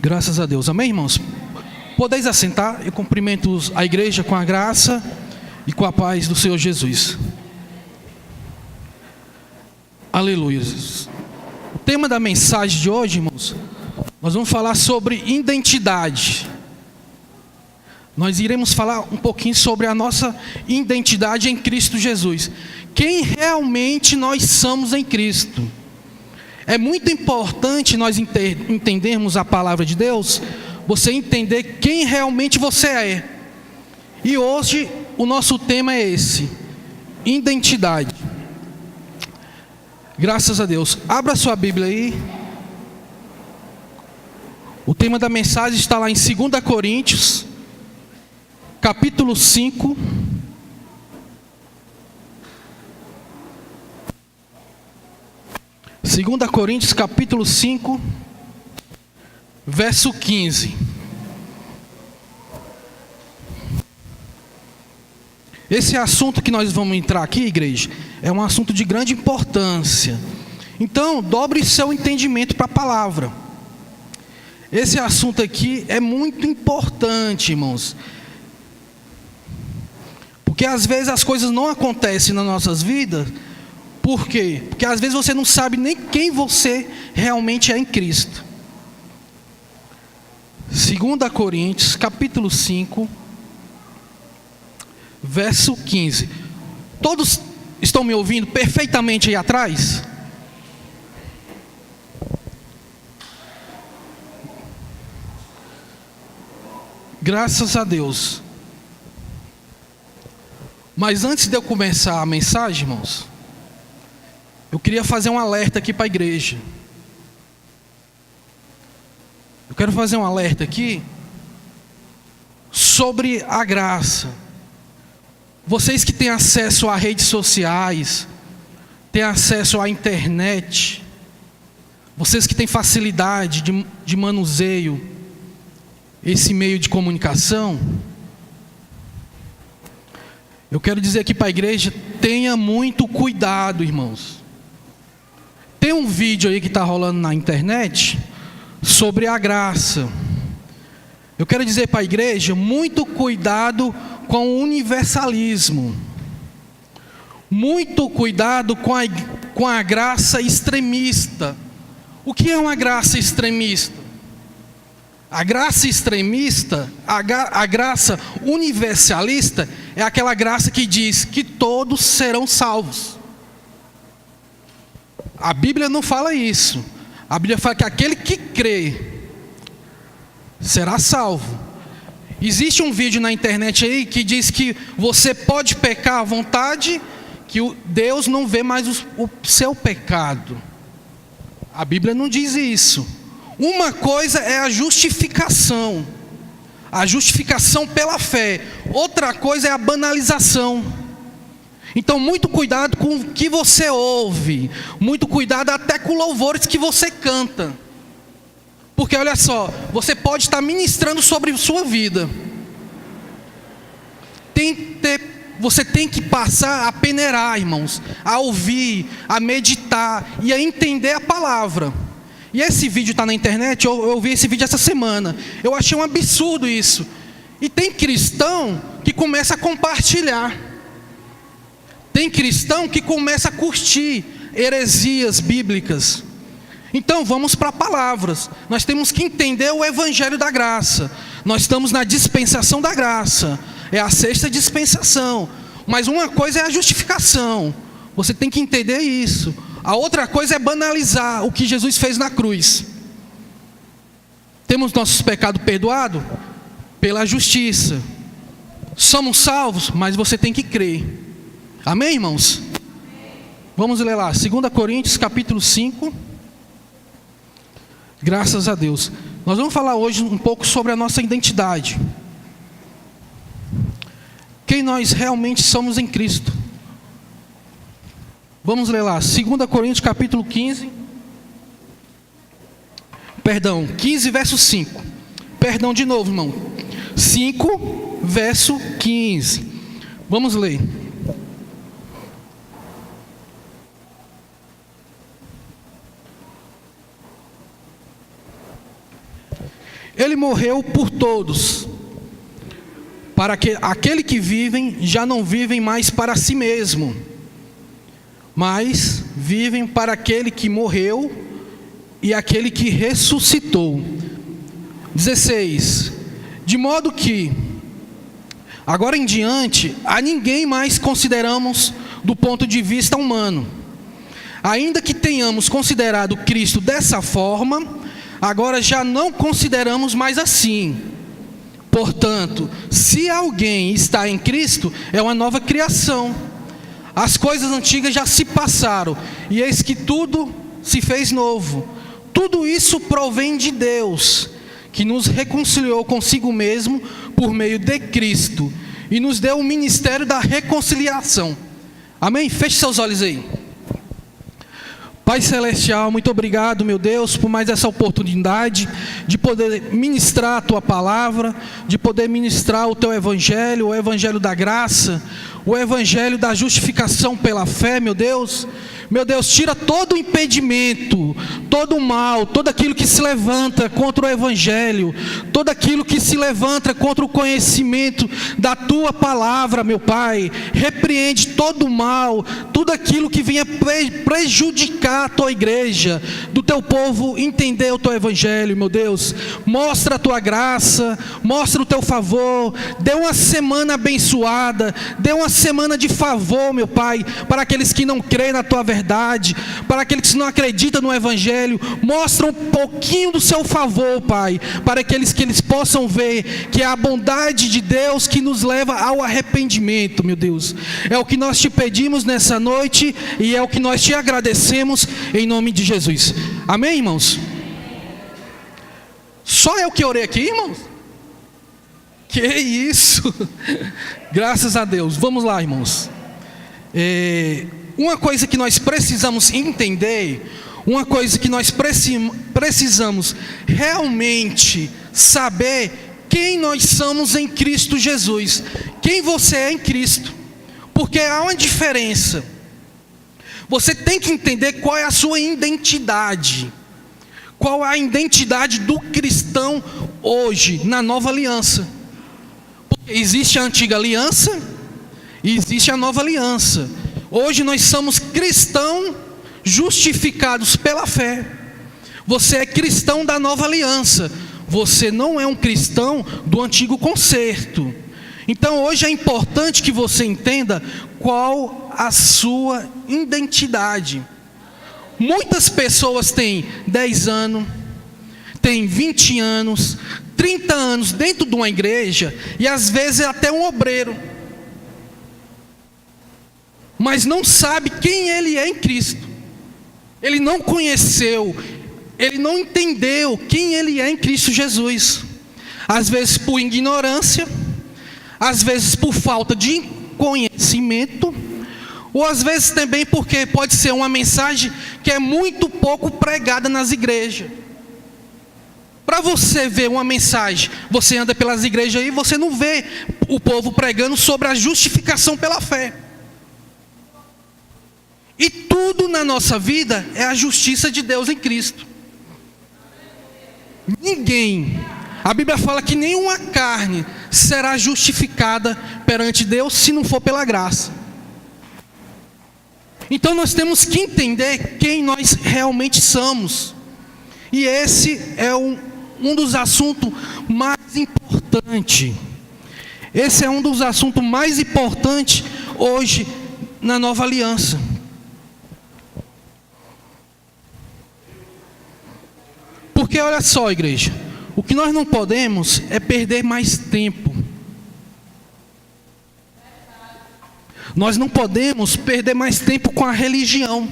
Graças a Deus. Amém, irmãos? Podeis assentar. Eu cumprimento a igreja com a graça e com a paz do Senhor Jesus. Aleluia. O tema da mensagem de hoje, irmãos, nós vamos falar sobre identidade. Nós iremos falar um pouquinho sobre a nossa identidade em Cristo Jesus. Quem realmente nós somos em Cristo. É muito importante nós entendermos a palavra de Deus, você entender quem realmente você é. E hoje o nosso tema é esse: identidade. Graças a Deus. Abra sua Bíblia aí. O tema da mensagem está lá em 2 Coríntios, capítulo 5. Segunda Coríntios capítulo 5, verso 15. Esse assunto que nós vamos entrar aqui, igreja, é um assunto de grande importância. Então, dobre seu entendimento para a palavra. Esse assunto aqui é muito importante, irmãos. Porque às vezes as coisas não acontecem nas nossas vidas. Por quê? Porque às vezes você não sabe nem quem você realmente é em Cristo. 2 Coríntios, capítulo 5, verso 15. Todos estão me ouvindo perfeitamente aí atrás? Graças a Deus. Mas antes de eu começar a mensagem, irmãos, eu queria fazer um alerta aqui para a igreja. Eu quero fazer um alerta aqui sobre a graça. Vocês que têm acesso a redes sociais, têm acesso à internet, vocês que têm facilidade de manuseio esse meio de comunicação, eu quero dizer aqui para a igreja: tenha muito cuidado, irmãos. Tem um vídeo aí que está rolando na internet sobre a graça. Eu quero dizer para a igreja: muito cuidado com o universalismo. Muito cuidado com a graça extremista. O que é uma graça extremista? A graça extremista, a graça universalista, é aquela graça que diz que todos serão salvos. A Bíblia não fala isso. A Bíblia fala que aquele que crê será salvo. Existe um vídeo na internet aí que diz que você pode pecar à vontade, que Deus não vê mais o seu pecado. A Bíblia não diz isso. Uma coisa é a justificação pela fé. Outra coisa é a banalização. Então, muito cuidado com o que você ouve. Muito cuidado até com louvores que você canta. Porque olha só, você pode estar ministrando sobre sua vida. Você tem que passar a peneirar, irmãos, a ouvir, a meditar e a entender a palavra. E esse vídeo está na internet, eu vi esse vídeo essa semana. Eu achei um absurdo isso. E tem cristão que começa a compartilhar. Tem cristão que começa a curtir heresias bíblicas. Então vamos para palavras. Nós temos que entender o evangelho da graça. Nós estamos na dispensação da graça. É a sexta dispensação. Mas uma coisa é a justificação. Você tem que entender isso. A outra coisa é banalizar o que Jesus fez na cruz. Temos nossos pecados perdoados pela justiça. Somos salvos, mas você tem que crer. Amém, irmãos? Vamos ler lá, 2 Coríntios capítulo 5. Graças a Deus. Nós vamos falar hoje um pouco sobre a nossa identidade. Quem nós realmente somos em Cristo. Vamos ler lá, 2 Coríntios capítulo 15. 15 verso 5. Perdão de novo, irmão. 5 verso 15. Vamos ler. Ele morreu por todos, para que aquele que vivem já não vivem mais para si mesmo, mas vivem para aquele que morreu e aquele que ressuscitou. 16. De modo que, agora em diante, a ninguém mais consideramos do ponto de vista humano. Ainda que tenhamos considerado Cristo dessa forma, agora já não consideramos mais assim. Portanto, se alguém está em Cristo, é uma nova criação. As coisas antigas já se passaram, e eis que tudo se fez novo. Tudo isso provém de Deus, que nos reconciliou consigo mesmo por meio de Cristo, e nos deu o ministério da reconciliação. Amém? Feche seus olhos aí. Pai Celestial, muito obrigado, meu Deus, por mais essa oportunidade de poder ministrar a Tua palavra, de poder ministrar o Teu Evangelho, o Evangelho da graça, o Evangelho da justificação pela fé, meu Deus. Meu Deus, tira todo o impedimento, todo o mal, tudo aquilo que se levanta contra o Evangelho, tudo aquilo que se levanta contra o conhecimento da Tua palavra, meu Pai. Repreende todo o mal, tudo aquilo que venha prejudicar a Tua igreja, do Teu povo entender o Teu Evangelho, meu Deus. Mostra a Tua graça, mostra o Teu favor, dê uma semana abençoada, dê uma semana de favor, meu Pai, para aqueles que não creem na Tua verdade, para aqueles que não acreditam no Evangelho. Mostra um pouquinho do Seu favor, Pai, para aqueles que eles possam ver que é a bondade de Deus que nos leva ao arrependimento, meu Deus. É o que nós Te pedimos nessa noite e é o que nós Te agradecemos em nome de Jesus. Amém, irmãos? Só eu que orei aqui, irmãos? Que isso! Graças a Deus. Vamos lá, irmãos. Uma coisa que nós precisamos entender, uma coisa que nós precisamos realmente saber, quem nós somos em Cristo Jesus. Quem você é em Cristo. Porque há uma diferença. Você tem que entender qual é a sua identidade. Qual é a identidade do cristão hoje, na nova aliança. Porque existe a antiga aliança e existe a nova aliança. Hoje nós somos cristãos justificados pela fé. Você é cristão da nova aliança. Você não é um cristão do antigo concerto. Então hoje é importante que você entenda qual a sua identidade. Muitas pessoas têm 10 anos, têm 20 anos, 30 anos dentro de uma igreja, e às vezes é até um obreiro, mas não sabe quem ele é em Cristo. Ele não conheceu, ele não entendeu quem ele é em Cristo Jesus. Às vezes por ignorância, às vezes por falta de conhecimento, ou às vezes também porque pode ser uma mensagem que é muito pouco pregada nas igrejas. Para você ver uma mensagem, você anda pelas igrejas aí, você não vê o povo pregando sobre a justificação pela fé. E tudo na nossa vida é a justiça de Deus em Cristo. Ninguém, a Bíblia fala que nenhuma carne será justificada perante Deus se não for pela graça. Então nós temos que entender quem nós realmente somos. E esse é um dos assuntos mais importantes. Esse é um dos assuntos mais importantes hoje na nova aliança. Porque olha só, igreja, o que nós não podemos é perder mais tempo. Nós não podemos perder mais tempo com a religião.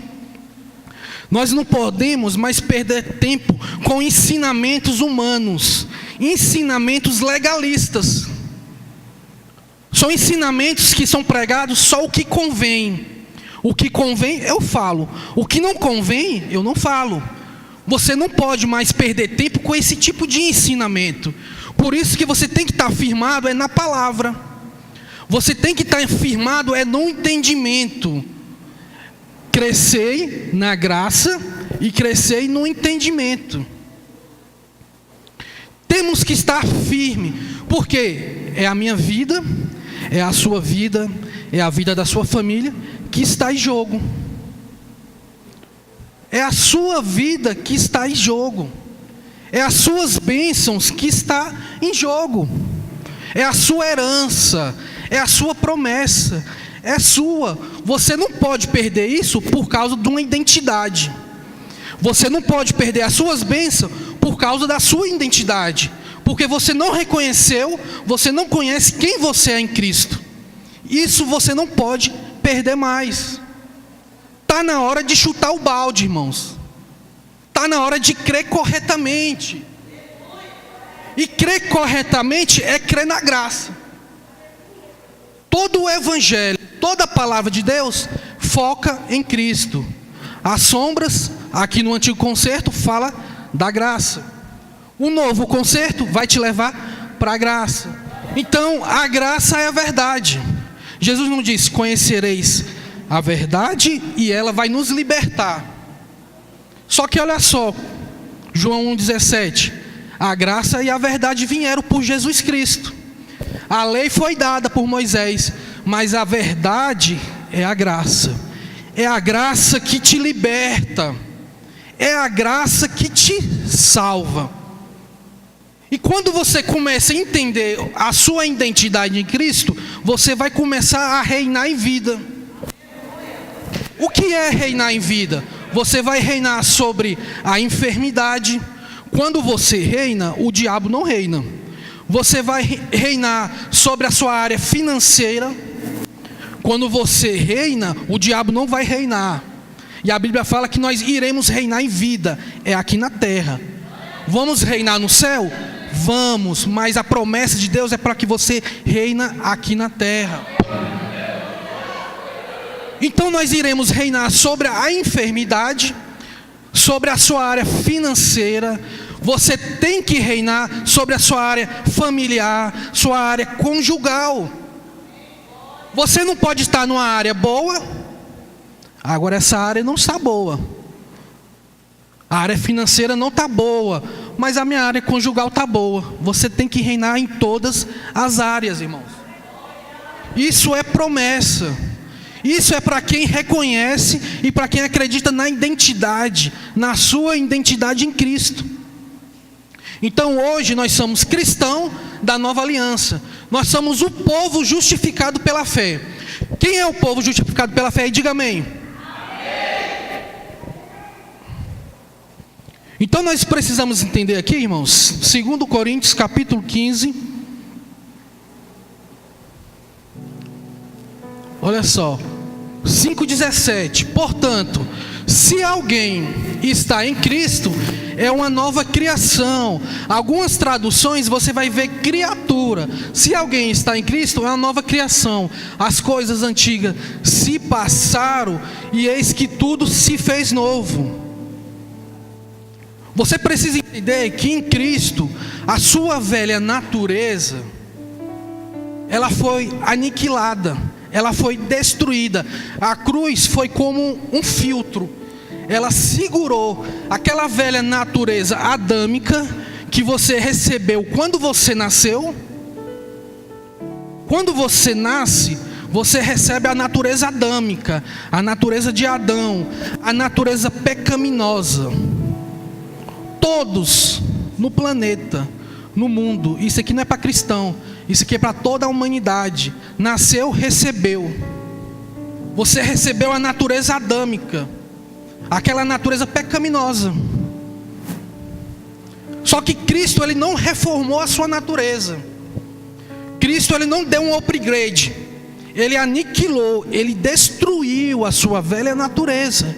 Nós não podemos mais perder tempo com ensinamentos humanos, ensinamentos legalistas. São ensinamentos que são pregados só o que convém. O que convém eu falo, o que não convém eu não falo. Você não pode mais perder tempo com esse tipo de ensinamento. Por isso que você tem que estar firmado na palavra. Você tem que estar firmado no entendimento. Crescei na graça e crescei no entendimento. temos que estar firme, porque é a minha vida, é a sua vida, é a vida da sua família que está em jogo. É a sua vida que está em jogo. É as suas bênçãos que está em jogo. É a sua herança, é a sua promessa, é sua. Você não pode perder isso por causa de uma identidade. Você não pode perder as suas bênçãos por causa da sua identidade, porque você não reconheceu, você não conhece quem você é em Cristo. Isso você não pode perder mais. Está na hora de chutar o balde, irmãos. Está na hora de crer corretamente. E crer corretamente é crer na graça. Todo o Evangelho, toda a palavra de Deus foca em Cristo. As sombras, aqui no Antigo Concerto, fala da graça. O Novo Concerto vai te levar para a graça. Então, a graça é a verdade. Jesus não disse: conhecereis a verdade e ela vai nos libertar. Só que olha só, João 1,17: a graça e a verdade vieram por Jesus Cristo. A lei foi dada por Moisés, mas a verdade é a graça. É a graça que te liberta. É a graça que te salva. E quando você começa a entender a sua identidade em Cristo, você vai começar a reinar em vida. O que é reinar em vida? Você vai reinar sobre a enfermidade. Quando você reina, o diabo não reina. Você vai reinar sobre a sua área financeira. Quando você reina, o diabo não vai reinar. E a Bíblia fala que nós iremos reinar em vida, é aqui na terra. Vamos reinar no céu? Vamos, mas a promessa de Deus é para que você reina aqui na terra. Então nós iremos reinar sobre a enfermidade, sobre a sua área financeira. Você tem que reinar sobre a sua área familiar, sua área conjugal. Você não pode estar numa área boa, agora essa área não está boa. A área financeira não está boa, mas a minha área conjugal está boa. Você tem que reinar em todas as áreas, irmãos. Isso é promessa. Isso é para quem reconhece e para quem acredita na identidade, na sua identidade em Cristo. Então hoje nós somos cristãos da nova aliança. Nós somos o povo justificado pela fé. Quem é o povo justificado pela fé? Diga amém. Então nós precisamos entender aqui, irmãos, 2 Coríntios capítulo 15. Olha só, 5,17. Portanto, se alguém está em Cristo, é uma nova criação. Algumas traduções você vai ver criatura. Se alguém está em Cristo, é uma nova criação. As coisas antigas se passaram e eis que tudo se fez novo. Você precisa entender que em Cristo, a sua velha natureza, ela foi aniquilada, ela foi destruída. A cruz foi como um filtro. Ela segurou aquela velha natureza adâmica que você recebeu quando você nasceu. Quando você nasce, você recebe a natureza adâmica, a natureza de Adão, a natureza pecaminosa. Todos no planeta, no mundo, isso aqui não é para cristão, isso aqui é para toda a humanidade. Nasceu, recebeu. Você recebeu a natureza adâmica, aquela natureza pecaminosa. Só que Cristo, ele não reformou a sua natureza. Cristo, ele não deu um upgrade. Ele aniquilou, ele destruiu a sua velha natureza.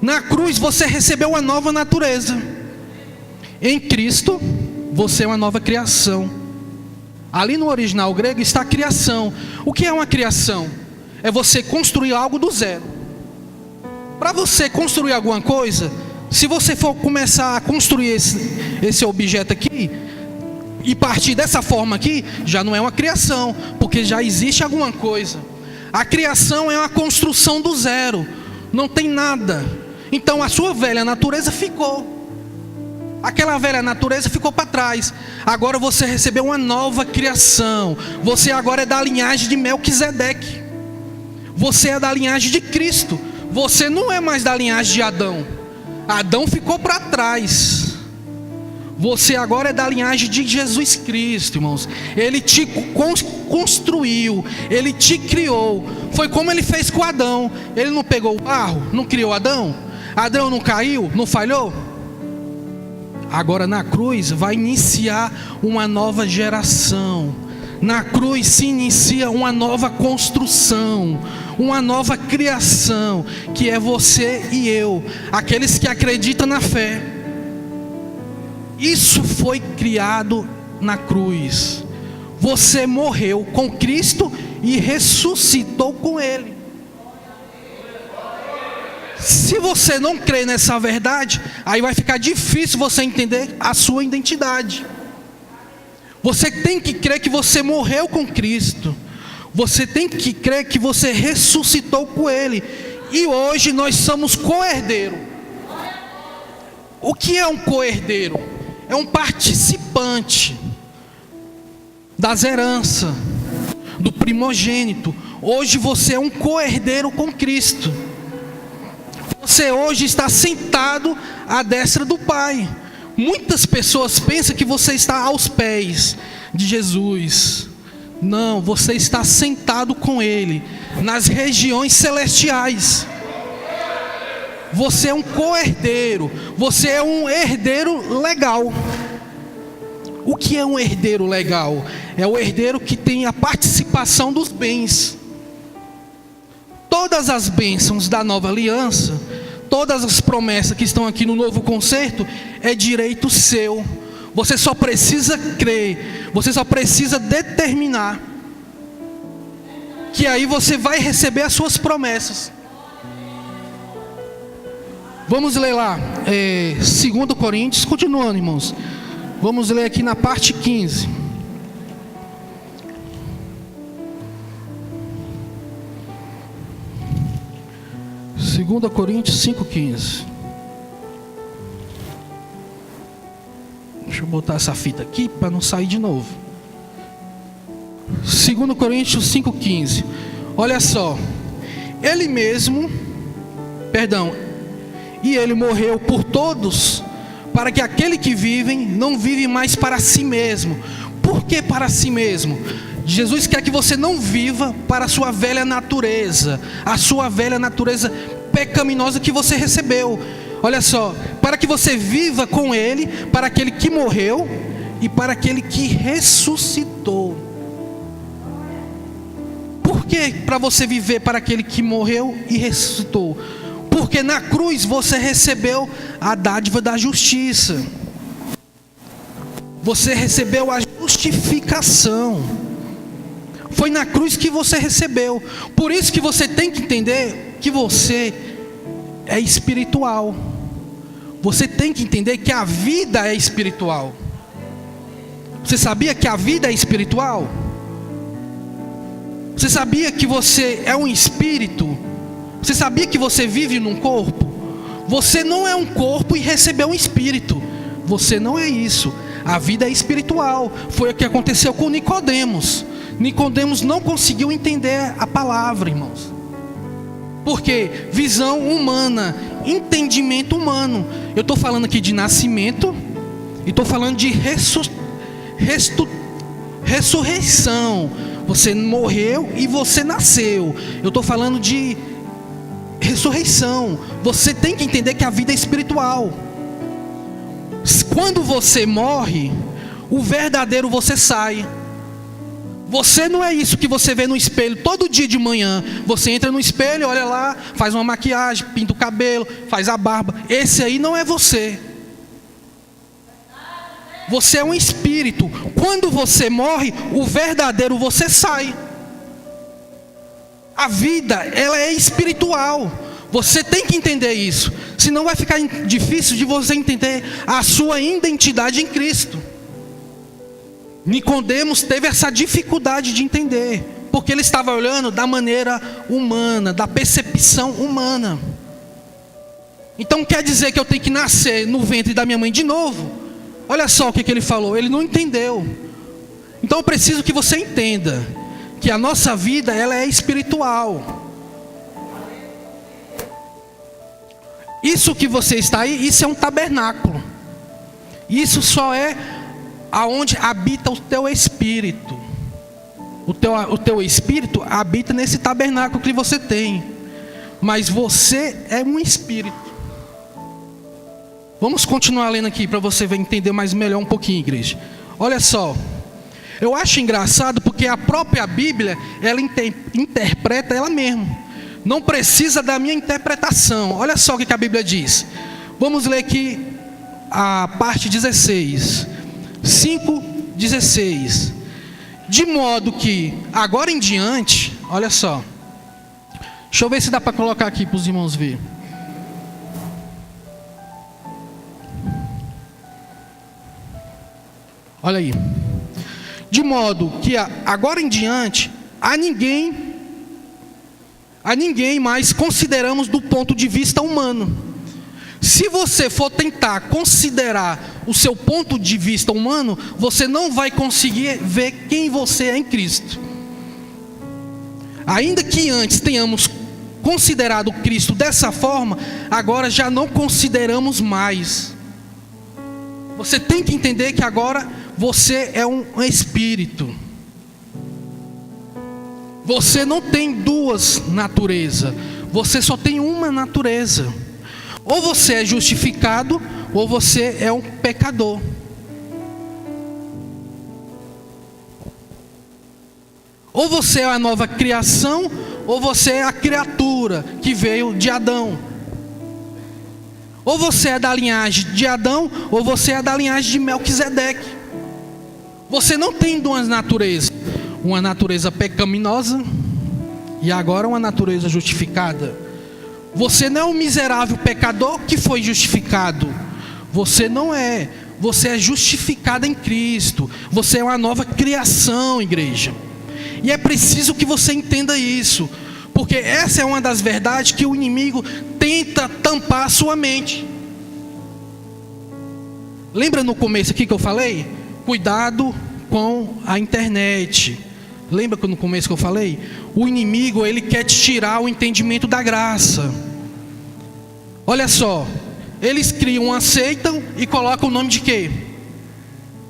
Na cruz você recebeu uma nova natureza. Em Cristo, você é uma nova criação. Ali no original grego está a criação. O que é uma criação? É você construir algo do zero. Para você construir alguma coisa, se você for começar a construir esse objeto aqui, e partir dessa forma aqui, já não é uma criação, porque já existe alguma coisa. A criação é uma construção do zero, não tem nada. Então a sua velha natureza ficou. Aquela velha natureza ficou para trás. Agora você recebeu uma nova criação. Você agora é da linhagem de Melquisedeque. Você é da linhagem de Cristo. Você não é mais da linhagem de Adão. Adão ficou para trás. Você agora é da linhagem de Jesus Cristo, irmãos. Ele te construiu, Ele te criou. Foi como Ele fez com Adão. Ele não pegou o barro, não criou Adão. Adão não caiu, não falhou. Agora na cruz vai iniciar uma nova geração. Na cruz se inicia uma nova construção, uma nova criação, que é você e eu, aqueles que acreditam na fé. Isso foi criado na cruz. Você morreu com Cristo e ressuscitou com Ele. Se você não crê nessa verdade, aí vai ficar difícil você entender a sua identidade. Você tem que crer que você morreu com Cristo. Você tem que crer que você ressuscitou com Ele. E hoje nós somos co-herdeiro. O que é um co-herdeiro? É um participante das heranças, do primogênito. Hoje você é um co-herdeiro com Cristo. Você hoje está sentado à destra do Pai. Muitas pessoas pensam que você está aos pés de Jesus. Não, você está sentado com Ele nas regiões celestiais. Você é um co-herdeiro. Você é um herdeiro legal. O que é um herdeiro legal? É o herdeiro que tem a participação dos bens. Todas as bênçãos da nova aliança, todas as promessas que estão aqui no novo concerto, é direito seu. Você só precisa crer. Você só precisa determinar. Que aí você vai receber as suas promessas. Vamos ler lá, 2 Coríntios, continuando, irmãos. Vamos ler aqui na parte 15. Segunda Coríntios 5,15. Deixa eu botar essa fita aqui para não sair de novo. 2 Coríntios 5,15. Olha só. E Ele morreu por todos, para que aquele que vivem não vive mais para si mesmo. Por que para si mesmo? Jesus quer que você não viva para a sua velha natureza, a sua velha natureza pecaminosa que você recebeu. Olha só, para que você viva com Ele, para aquele que morreu e para aquele que ressuscitou. Por que para você viver para aquele que morreu e ressuscitou? Porque na cruz você recebeu a dádiva da justiça. Você recebeu a justificação. Foi na cruz que você recebeu. Por isso que você tem que entender que você é espiritual. Você tem que entender que a vida é espiritual. Você sabia que a vida é espiritual? Você sabia que você é um espírito? Você sabia que você vive num corpo? Você não é um corpo e recebeu um espírito. Você não é isso. A vida é espiritual. Foi o que aconteceu com Nicodemos. Nicodemos não conseguiu entender a palavra, irmãos. Porque visão humana, entendimento humano. Eu estou falando aqui de nascimento e estou falando de ressurreição. Você morreu e você nasceu. Eu estou falando de ressurreição. Você tem que entender que a vida é espiritual. Quando você morre, o verdadeiro você sai. Você não é isso que você vê no espelho todo dia de manhã. Você entra no espelho, olha lá, faz uma maquiagem, pinta o cabelo, faz a barba. Esse aí não é você. Você é um espírito. Quando você morre, o verdadeiro você sai. A vida, ela é espiritual. Você tem que entender isso. Senão vai ficar difícil de você entender a sua identidade em Cristo. Nicodemos teve essa dificuldade de entender, porque ele estava olhando da maneira humana, da percepção humana. Então quer dizer que eu tenho que nascer no ventre da minha mãe de novo? Olha só o que ele falou, ele não entendeu. Então eu preciso que você entenda que a nossa vida, ela é espiritual. Isso que você está aí, isso é um tabernáculo. Isso só é aonde habita o teu espírito. O teu espírito habita nesse tabernáculo que você tem. Mas você é um espírito. Vamos continuar lendo aqui para você entender mais melhor um pouquinho, igreja. Olha só. Eu acho engraçado porque a própria Bíblia, ela interpreta ela mesma. Não precisa da minha interpretação. Olha só o que a Bíblia diz. Vamos ler aqui a parte 16. 5:16. De modo que, agora em diante, olha só. Deixa eu ver se dá para colocar aqui para os irmãos verem. Olha aí. De modo que agora em diante, a ninguém mais consideramos do ponto de vista humano. Se você for tentar considerar o seu ponto de vista humano, você não vai conseguir ver quem você é em Cristo. Ainda que antes tenhamos considerado Cristo dessa forma, agora já não consideramos mais. Você tem que entender que agora você é um espírito. Você não tem duas naturezas. Você só tem uma natureza. Ou você é justificado, ou você é um pecador. Ou você é a nova criação, ou você é a criatura que veio de Adão. Ou você é da linhagem de Adão, ou você é da linhagem de Melquisedeque. Você não tem duas naturezas. Uma natureza pecaminosa e agora uma natureza justificada. Você não é um miserável pecador que foi justificado. Você não é. Você é justificado em Cristo. Você é uma nova criação, igreja. E é preciso que você entenda isso. Porque essa é uma das verdades que o inimigo tenta tampar a sua mente. Lembra no começo aqui que eu falei? Cuidado com a internet. Lembra que no começo que eu falei? O inimigo, ele quer te tirar o entendimento da graça. Olha só. Eles criam uma seita e colocam o nome de quê?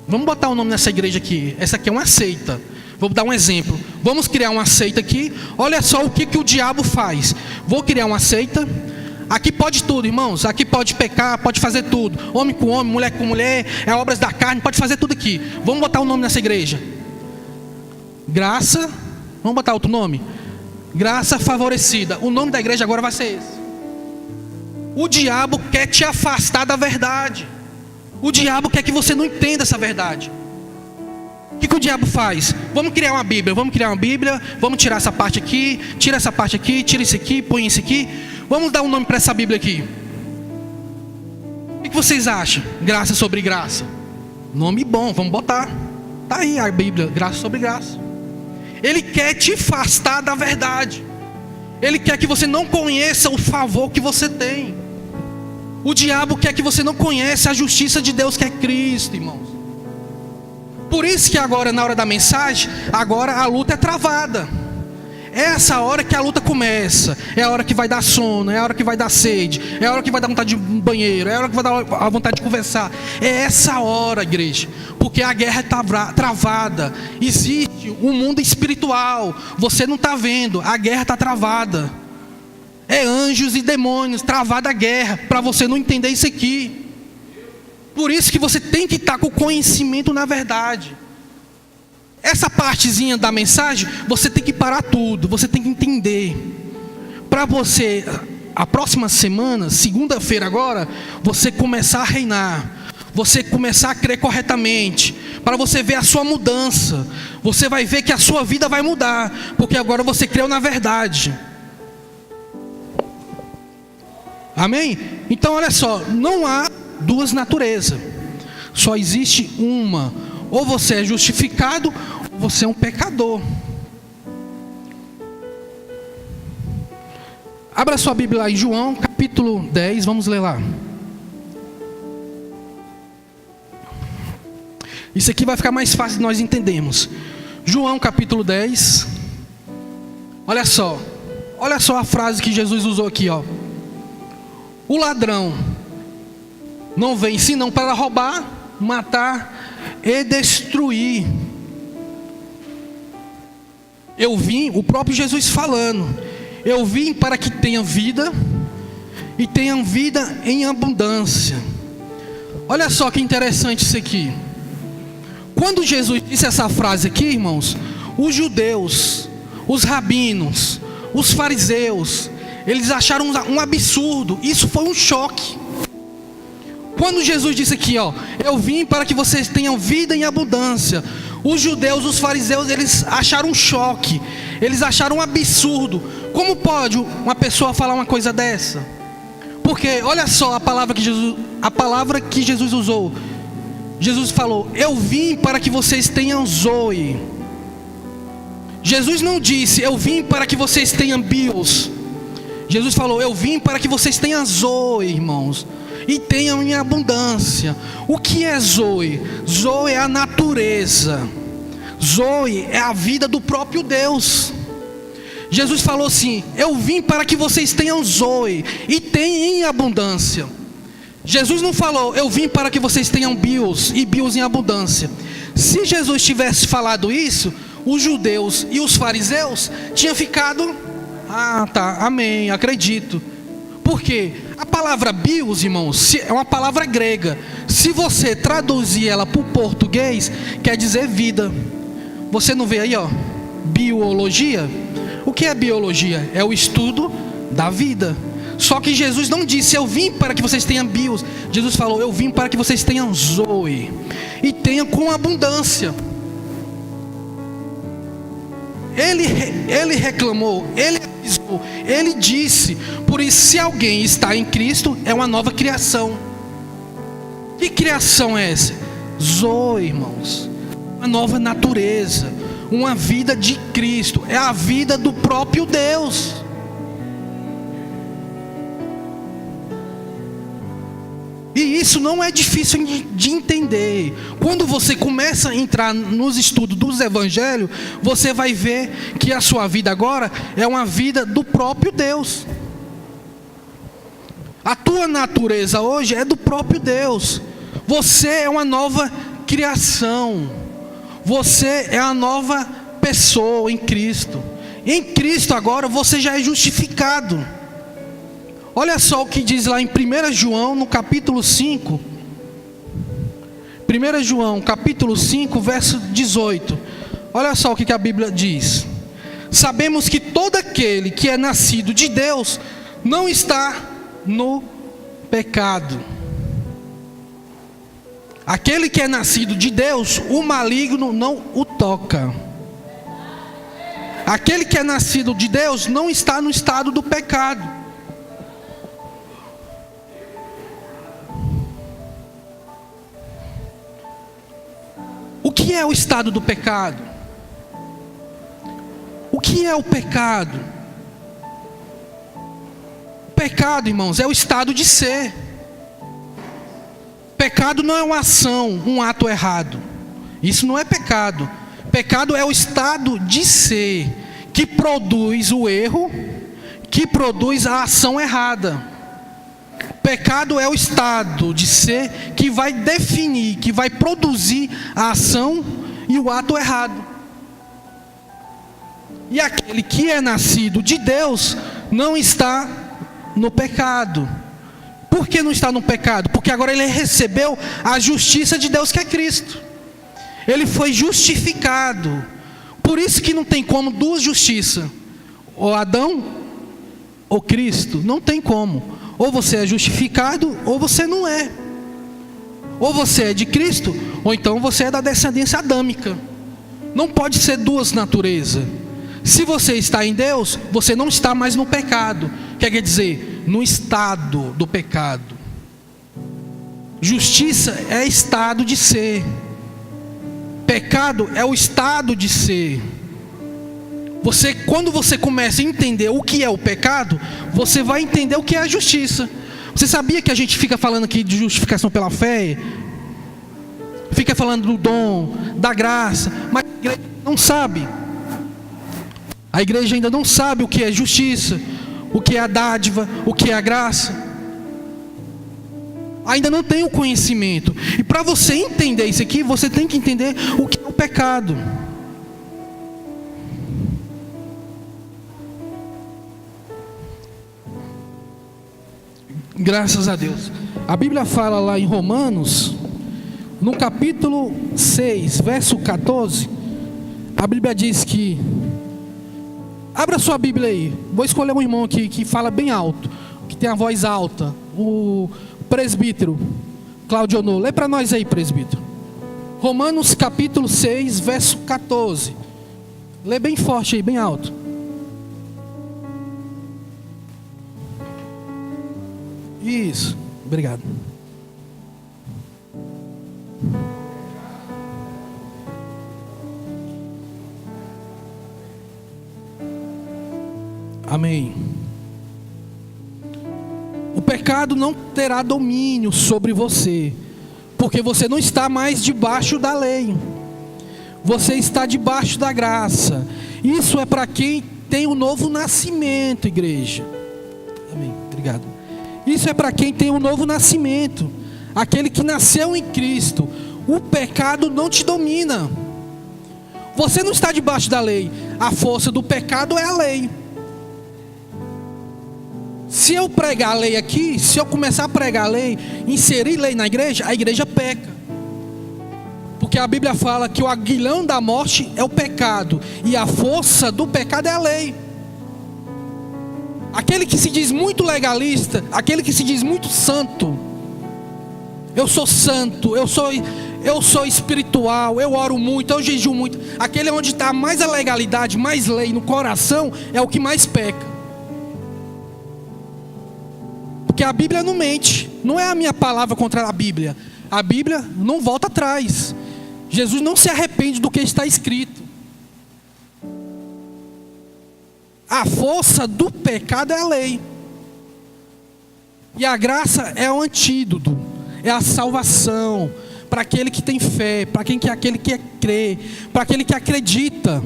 Vamos botar o nome nessa igreja aqui. Essa aqui é uma seita. Vou dar um exemplo. Vamos criar uma seita aqui. Olha só o que o diabo faz. Vou criar uma seita. Aqui pode tudo, irmãos. Aqui pode pecar, pode fazer tudo. Homem com homem, mulher com mulher. É obras da carne, pode fazer tudo aqui. Vamos botar o nome nessa igreja. Graça. Vamos botar outro nome? Graça Favorecida. O nome da igreja agora vai ser esse. O diabo quer te afastar da verdade. O diabo quer que você não entenda essa verdade. O que o diabo faz? Vamos criar uma Bíblia. Vamos tirar essa parte aqui. Tira essa parte aqui. Tira isso aqui. Põe isso aqui. Vamos dar um nome para essa Bíblia aqui. O que vocês acham? Graça sobre graça. Nome bom. Vamos botar. Tá aí a Bíblia. Graça sobre graça. Ele quer te afastar da verdade. Ele quer que você não conheça o favor que você tem. O diabo quer que você não conheça a justiça de Deus que é Cristo, irmãos. Por isso que agora, na hora da mensagem, agora a luta é travada. É essa hora que a luta começa. É a hora que vai dar sono, é a hora que vai dar sede, é a hora que vai dar vontade de ir no banheiro, é a hora que vai dar a vontade de conversar. É essa hora, igreja. Porque a guerra é travada. Existe um mundo espiritual. Você não está vendo, a guerra está travada. É anjos e demônios, travada a guerra, para você não entender isso aqui. Por isso que você tem que estar com conhecimento na verdade. Essa partezinha da mensagem, você tem que parar tudo, você tem que entender. Para você, a próxima semana, segunda-feira agora, você começar a reinar. Você começar a crer corretamente. Para você ver a sua mudança. Você vai ver que a sua vida vai mudar. Porque agora você creu na verdade. Amém? Então olha só, não há duas naturezas. Só existe uma. Ou você é justificado, ou você é um pecador. Abra sua Bíblia lá em João, capítulo 10, vamos ler lá. Isso aqui vai ficar mais fácil de nós entendermos. João, capítulo 10. Olha só a frase que Jesus usou aqui, ó. O ladrão não vem senão para roubar, matar e destruir. Eu vim, o próprio Jesus falando, eu vim para que tenham vida e tenham vida em abundância. Olha só que interessante isso aqui. Quando Jesus disse essa frase aqui, irmãos, os judeus, os rabinos, os fariseus, eles acharam um absurdo. Isso foi um choque. Quando Jesus disse aqui, ó, eu vim para que vocês tenham vida em abundância, os judeus, os fariseus, eles acharam um choque. Eles acharam um absurdo. Como pode uma pessoa falar uma coisa dessa? Porque olha só a palavra que Jesus usou. Jesus falou, eu vim para que vocês tenham zoe. Jesus não disse, eu vim para que vocês tenham bios. Jesus falou, eu vim para que vocês tenham zoe, irmãos, e tenham em abundância. O que é zoe? Zoe é a natureza. Zoe é a vida do próprio Deus. Jesus falou assim, eu vim para que vocês tenham zoe e tenham em abundância. Jesus não falou, eu vim para que vocês tenham bios e bios em abundância. Se Jesus tivesse falado isso, os judeus e os fariseus tinham ficado, tá, amém, acredito. Por quê? A palavra bios, irmãos, é uma palavra grega. Se você traduzir ela para o português, quer dizer vida. Você não vê aí, ó, biologia? O que é biologia? É o estudo da vida. Só que Jesus não disse, eu vim para que vocês tenham bios. Jesus falou, eu vim para que vocês tenham zoe e tenham com abundância. Ele reclamou, ele avisou, ele disse. Por isso, se alguém está em Cristo, é uma nova criação. Que criação é essa? Zoe, irmãos, uma nova natureza, uma vida de Cristo, é a vida do próprio Deus. E isso não é difícil de entender. Quando você começa a entrar nos estudos dos evangelhos, você vai ver que a sua vida agora é uma vida do próprio Deus. A tua natureza hoje é do próprio Deus. Você é uma nova criação. Você é uma nova pessoa em Cristo. Em Cristo agora você já é justificado. Olha só o que diz lá em 1 João, no capítulo 5. 1 João, capítulo 5, verso 18. Olha só o que a Bíblia diz. Sabemos que todo aquele que é nascido de Deus não está no pecado. Aquele que é nascido de Deus, o maligno não o toca. Aquele que é nascido de Deus não está no estado do pecado. O que é o estado do pecado? O que é o pecado? O pecado, irmãos, é o estado de ser. Pecado não é uma ação, um ato errado. Isso não é pecado. Pecado é o estado de ser, que produz o erro, que produz a ação errada. Pecado é o estado de ser que vai definir, que vai produzir a ação e o ato errado. E aquele que é nascido de Deus não está no pecado. Por que não está no pecado? Porque agora ele recebeu a justiça de Deus, que é Cristo. Ele foi justificado. Por isso que não tem como duas justiças, ou Adão ou Cristo. Não tem como. Ou você é justificado, ou você não é. Ou você é de Cristo, ou então você é da descendência adâmica. Não pode ser duas naturezas. Se você está em Deus, você não está mais no pecado. Quer dizer, no estado do pecado. Justiça é estado de ser. Pecado é o estado de ser. Quando você começa a entender o que é o pecado, você vai entender o que é a justiça. Você sabia que a gente fica falando aqui de justificação pela fé? Fica falando do dom, da graça, mas a igreja não sabe. A igreja ainda não sabe o que é justiça, o que é a dádiva, o que é a graça. Ainda não tem o conhecimento. E para você entender isso aqui, você tem que entender o que é o pecado. Graças a Deus. A Bíblia fala lá em Romanos, no capítulo 6, verso 14, a Bíblia diz que... Abra sua Bíblia aí. Vou escolher um irmão aqui que fala bem alto, que tem a voz alta. O presbítero Claudio Honor. Lê para nós aí, presbítero. Romanos capítulo 6, verso 14. Lê bem forte aí, bem alto. Isso, obrigado. Amém. O pecado não terá domínio sobre você, porque você não está mais debaixo da lei. Você está debaixo da graça. Isso é para quem tem o novo nascimento, igreja. Amém, obrigado. Isso é para quem tem um novo nascimento, aquele que nasceu em Cristo. O pecado não te domina. Você não está debaixo da lei. A força do pecado é a lei. Se eu pregar a lei aqui, se eu começar a pregar a lei, inserir lei na igreja, a igreja peca. Porque a Bíblia fala que o aguilhão da morte é o pecado, e a força do pecado é a lei. Aquele que se diz muito legalista, aquele que se diz muito santo, eu sou santo, eu sou espiritual, eu oro muito, eu jejuo muito. Aquele onde está mais a legalidade, mais lei no coração, é o que mais peca. Porque a Bíblia não mente. Não é a minha palavra contra a Bíblia. A Bíblia não volta atrás. Jesus não se arrepende do que está escrito. A força do pecado é a lei. E a graça é o antídoto. É a salvação. Para aquele que tem fé. Para aquele que crê. Para aquele que acredita.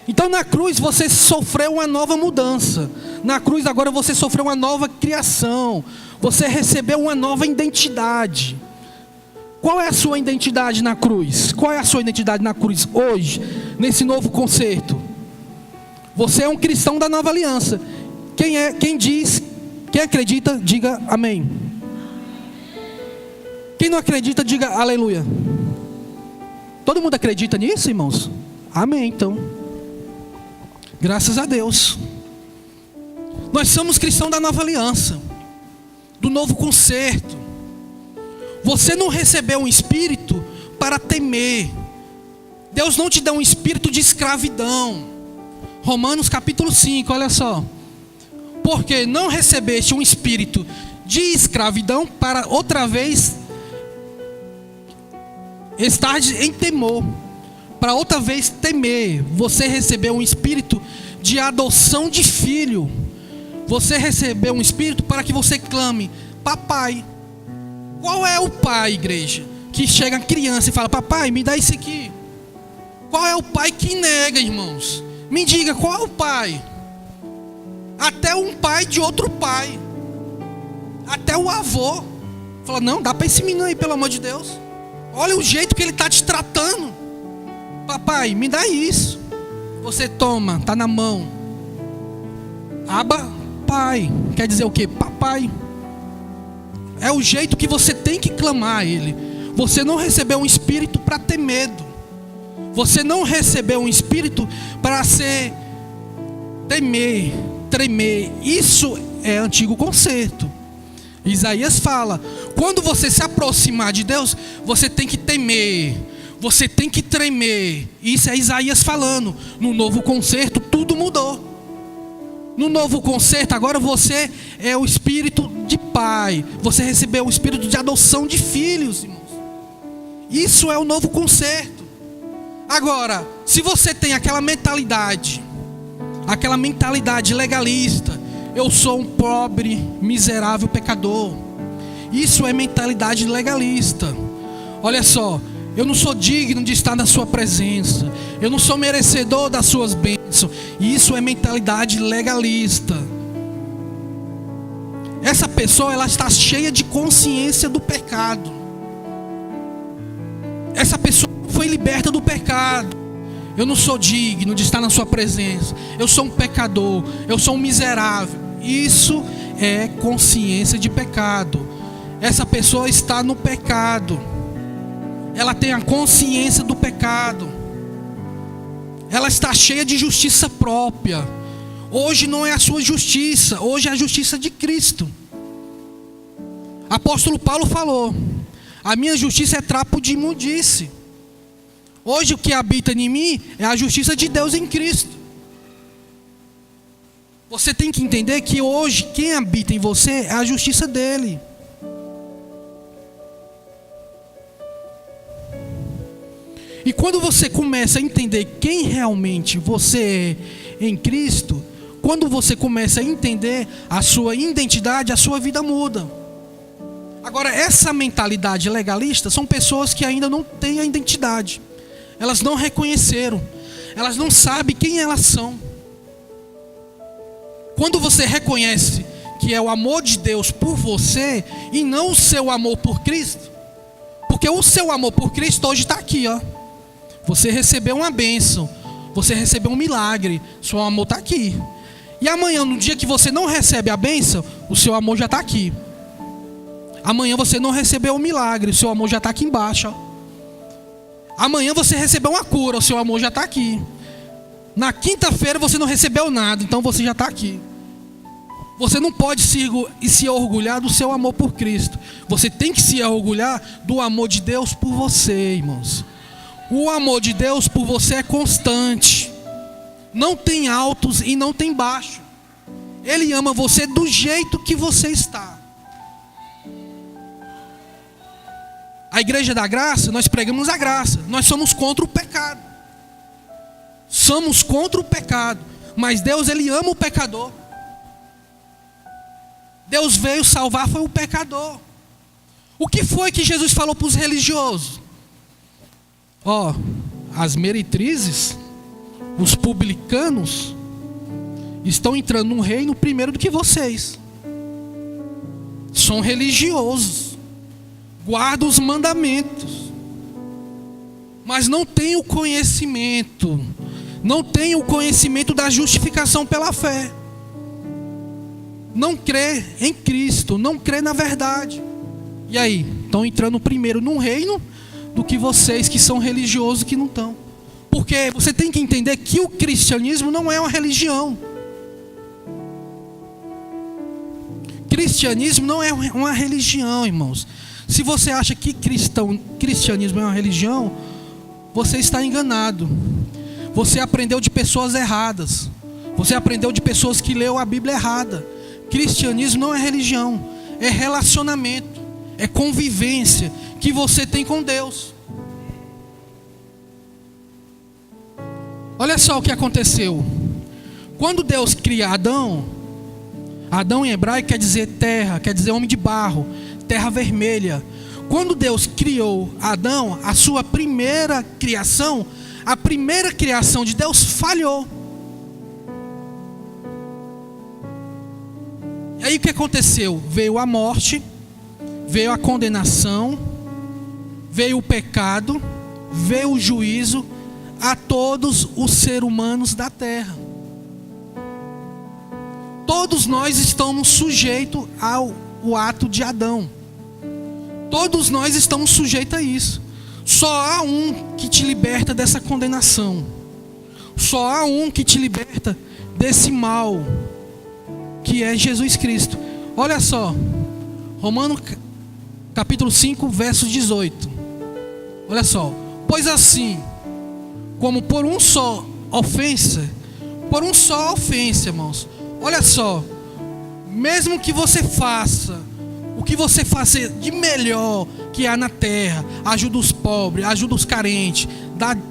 Então na cruz você sofreu uma nova mudança. Na cruz agora você sofreu uma nova criação. Você recebeu uma nova identidade. Qual é a sua identidade na cruz? Qual é a sua identidade na cruz hoje, nesse novo concerto? Você é um cristão da nova aliança. Quem acredita, diga amém. Quem não acredita, diga aleluia. Todo mundo acredita nisso, irmãos? Amém, então. Graças a Deus. Nós somos cristãos da nova aliança, do novo concerto. Você não recebeu um espírito para temer. Deus não te dá um espírito de escravidão. Romanos capítulo 5, olha só. Porque não recebeste um espírito de escravidão para outra vez estar em temor. Para outra vez temer. Você recebeu um espírito de adoção de filho. Você recebeu um espírito para que você clame, papai. Qual é o pai, igreja, que chega a criança e fala, papai, me dá isso aqui? Qual é o pai que nega, irmãos? Me diga, qual é o pai? Até um pai de outro pai. Até o avô. Fala, não, dá para esse menino aí, pelo amor de Deus. Olha o jeito que ele está te tratando. Papai, me dá isso. Você toma, está na mão. Aba, pai. Quer dizer o quê? Papai. É o jeito que você tem que clamar a Ele. Você não recebeu um espírito para ter medo. Você não recebeu um espírito para ser temer, tremer. Isso é antigo concerto. Isaías fala, quando você se aproximar de Deus, você tem que temer, você tem que tremer. Isso é Isaías falando. No novo concerto tudo mudou. No novo concerto agora você é o espírito de pai. Você recebeu o espírito de adoção de filhos, irmãos. Isso é o novo concerto. Agora, se você tem aquela mentalidade legalista, eu sou um pobre, miserável pecador. Isso é mentalidade legalista. Olha só, eu não sou digno de estar na sua presença, eu não sou merecedor das suas bênçãos. Isso é mentalidade legalista. Essa pessoa, ela está cheia de consciência do pecado. Essa pessoa foi liberta do pecado. Eu não sou digno de estar na sua presença, eu sou um pecador, eu sou um miserável. Isso é consciência de pecado. Essa pessoa está no pecado. Ela tem a consciência do pecado. Ela está cheia de justiça própria. Hoje não é a sua justiça, hoje é a justiça de Cristo. Apóstolo Paulo falou: a minha justiça é trapo de imundície. Hoje o que habita em mim é a justiça de Deus em Cristo. Você tem que entender que hoje quem habita em você é a justiça dele. E quando você começa a entender quem realmente você é em Cristo, quando você começa a entender a sua identidade, a sua vida muda. Agora, essa mentalidade legalista são pessoas que ainda não têm a identidade. Elas não reconheceram. Elas não sabem quem elas são. Quando você reconhece que é o amor de Deus por você e não o seu amor por Cristo, porque o seu amor por Cristo hoje está aqui, ó. Você recebeu uma bênção, você recebeu um milagre, seu amor está aqui. E amanhã, no dia que você não recebe a bênção, o seu amor já está aqui. Amanhã você não recebeu um milagre, o seu amor já está aqui embaixo, ó. Amanhã você recebeu uma cura, o seu amor já está aqui. Na quinta-feira você não recebeu nada, então você já está aqui. Você não pode se orgulhar do seu amor por Cristo. Você tem que se orgulhar do amor de Deus por você, irmãos. O amor de Deus por você é constante. Não tem altos e não tem baixos. Ele ama você do jeito que você está. A Igreja da Graça, nós pregamos a graça. Nós somos contra o pecado. Somos contra o pecado. Mas Deus, Ele ama o pecador. Deus veio salvar foi o pecador. O que foi que Jesus falou para os religiosos? Ó, as meretrizes, os publicanos, estão entrando no reino primeiro do que vocês. São religiosos, guardam os mandamentos, mas não têm o conhecimento, não têm o conhecimento da justificação pela fé. Não crê em Cristo, não crê na verdade. E aí, estão entrando primeiro no reino do que vocês que são religiosos que não estão. Porque você tem que entender que o cristianismo não é uma religião. Cristianismo não é uma religião, irmãos. Se você acha que cristianismo é uma religião, você está enganado. Você aprendeu de pessoas erradas. Você aprendeu de pessoas que leu a Bíblia errada. Cristianismo não é religião, é relacionamento, é convivência que você tem com Deus. Olha só o que aconteceu. Quando Deus cria Adão, Adão em hebraico quer dizer terra, quer dizer homem de barro, terra vermelha. Quando Deus criou Adão, a sua primeira criação, a primeira criação de Deus falhou. E aí o que aconteceu? Veio a morte, veio a condenação, veio o pecado, veio o juízo a todos os seres humanos da terra. Todos nós estamos sujeitos ao ato de Adão. Todos nós estamos sujeitos a isso. Só há um que te liberta dessa condenação. Só há um que te liberta desse mal, que é Jesus Cristo. Olha só, Romanos capítulo 5, verso 18. Olha só, pois assim, como por um só ofensa, irmãos, olha só, mesmo que você faça o que você fazer de melhor que há na terra, ajuda os pobres, ajuda os carentes,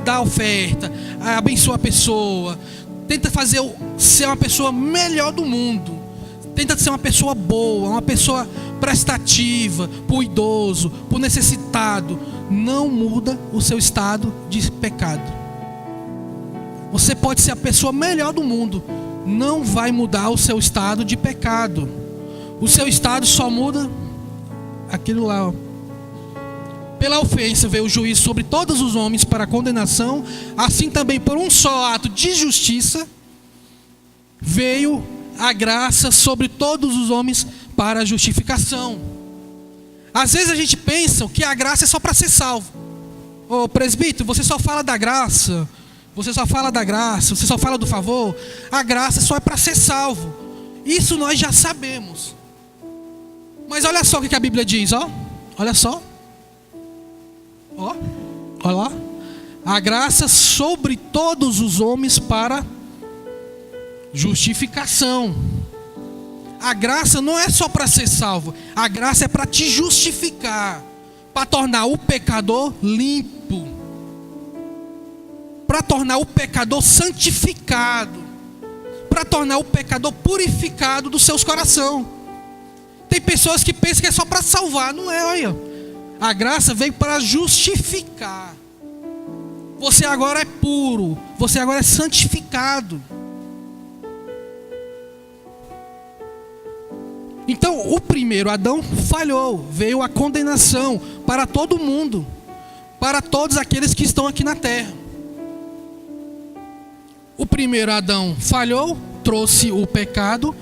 dá oferta, abençoa a pessoa, tenta ser uma pessoa melhor do mundo, tenta ser uma pessoa boa, uma pessoa prestativa, para o idoso, para o necessitado, não muda o seu estado de pecado. Você pode ser a pessoa melhor do mundo, não vai mudar o seu estado de pecado. O seu estado só muda aquilo lá, ó. Pela ofensa veio o juízo sobre todos os homens para a condenação, assim também por um só ato de justiça veio a graça sobre todos os homens para a justificação. Às vezes a gente pensa que a graça é só para ser salvo. Ô presbítero, você só fala da graça, você só fala do favor. A graça só é para ser salvo. Isso nós já sabemos. Mas olha só o que a Bíblia diz, ó. Olha só. Olha lá. A graça sobre todos os homens para justificação. A graça não é só para ser salvo. A graça é para te justificar, para tornar o pecador limpo, para tornar o pecador santificado, para tornar o pecador purificado dos seus corações. Tem pessoas que pensam que é só para salvar. Não é, olha. A graça veio para justificar. Você agora é puro, você agora é santificado. Então, o primeiro Adão falhou, veio a condenação para todo mundo, para todos aqueles que estão aqui na terra. O primeiro Adão falhou, trouxe o pecado.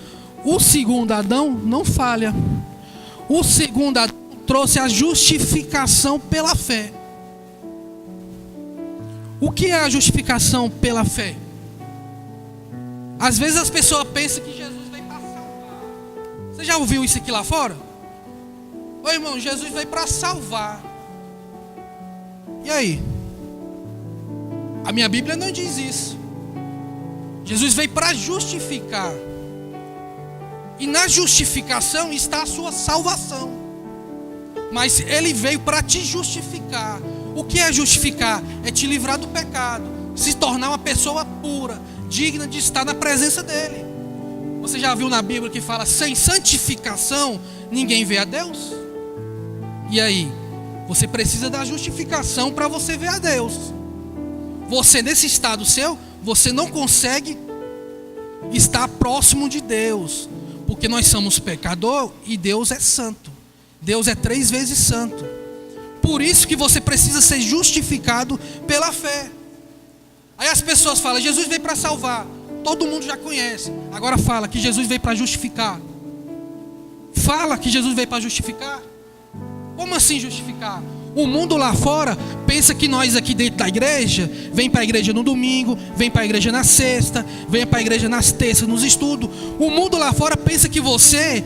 O segundo Adão não falha. O segundo Adão trouxe a justificação pela fé. O que é a justificação pela fé? Às vezes as pessoas pensam que Jesus veio para salvar. Você já ouviu isso aqui lá fora? Ô irmão, Jesus veio para salvar. E aí? A minha Bíblia não diz isso. Jesus veio para justificar. E na justificação está a sua salvação. Mas Ele veio para te justificar. O que é justificar? É te livrar do pecado, se tornar uma pessoa pura, digna de estar na presença dEle. Você já viu na Bíblia que fala: sem santificação ninguém vê a Deus? E aí? Você precisa da justificação para você ver a Deus. Você nesse estado seu, você não consegue estar próximo de Deus, porque nós somos pecador e Deus é santo. Deus é 3 vezes santo. Por isso que você precisa ser justificado pela fé. Aí as pessoas falam: Jesus veio para salvar. Todo mundo já conhece. Agora fala que Jesus veio para justificar. Fala que Jesus veio para justificar. Como assim justificar? O mundo lá fora pensa que nós aqui dentro da igreja, vem para a igreja no domingo, vem para a igreja na sexta, vem para a igreja nas terças, nos estudos. O mundo lá fora pensa que você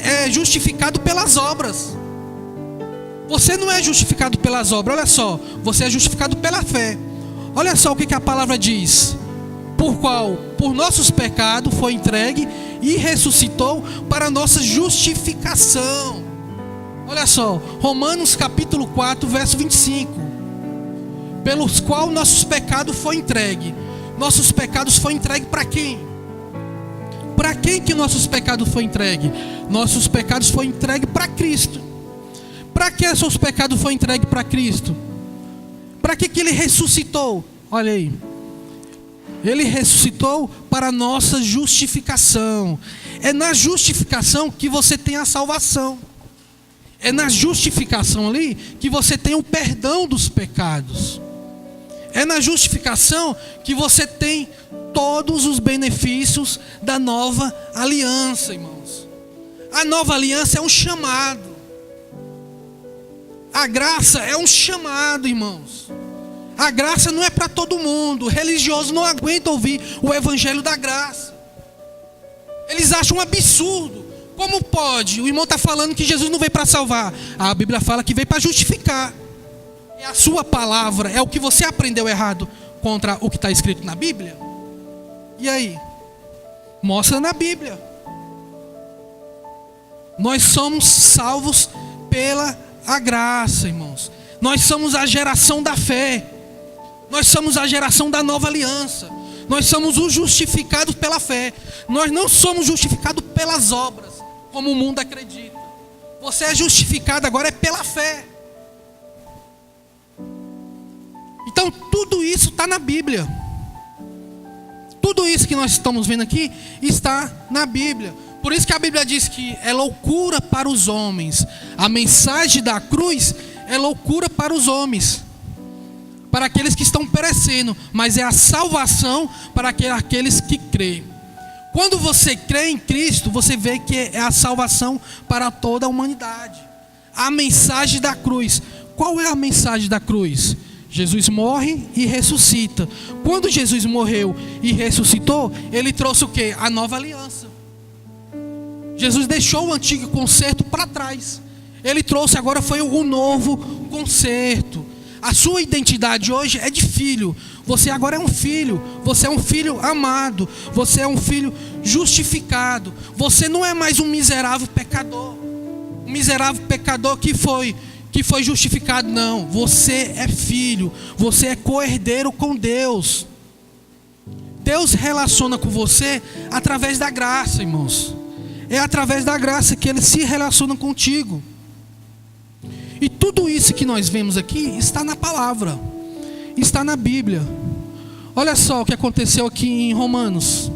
é justificado pelas obras. Você não é justificado pelas obras, olha só. Você é justificado pela fé. Olha só o que a palavra diz: por nossos pecados foi entregue e ressuscitou para a nossa justificação. Olha só, Romanos capítulo 4, verso 25. Pelos qual nossos pecados foi entregue. Nossos pecados foi entregue para quem? Para quem que nossos pecados foi entregue? Nossos pecados foi entregue para Cristo. Para que seus pecados foi entregue para Cristo? Para que Ele ressuscitou? Olha aí. Ele ressuscitou para a nossa justificação. É na justificação que você tem a salvação. É na justificação ali que você tem o perdão dos pecados. É na justificação que você tem todos os benefícios da nova aliança, irmãos. A nova aliança é um chamado. A graça é um chamado, irmãos. A graça não é para todo mundo. O religioso não aguenta ouvir o evangelho da graça. Eles acham um absurdo. Como pode? O irmão está falando que Jesus não veio para salvar. A Bíblia fala que veio para justificar. É a sua palavra, é o que você aprendeu errado contra o que está escrito na Bíblia? E aí? Mostra na Bíblia. Nós somos salvos pela a graça, irmãos. Nós somos a geração da fé. Nós somos a geração da nova aliança. Nós somos os justificados pela fé. Nós não somos justificados pelas obras, como o mundo acredita. Você é justificado agora é pela fé. Então tudo isso está na Bíblia. Tudo isso que nós estamos vendo aqui está na Bíblia. Por isso que a Bíblia diz que é loucura para os homens. A mensagem da cruz é loucura para os homens, para aqueles que estão perecendo, mas é a salvação para aqueles que creem. Quando você crê em Cristo, você vê que é a salvação para toda a humanidade. A mensagem da cruz. Qual é a mensagem da cruz? Jesus morre e ressuscita. Quando Jesus morreu e ressuscitou, ele trouxe o quê? A nova aliança. Jesus deixou o antigo concerto para trás. Ele trouxe agora foi o novo concerto. A sua identidade hoje é de filho. Você agora é um filho. Você é um filho amado. Você é um filho justificado. Você não é mais um miserável pecador. Um miserável pecador que foi justificado. Não. Você é filho. Você é co-herdeiro com Deus. Deus relaciona com você através da graça, irmãos. É através da graça que Ele se relaciona contigo. E tudo isso que nós vemos aqui está na palavra, está na Bíblia. Olha só o que aconteceu aqui em Romanos.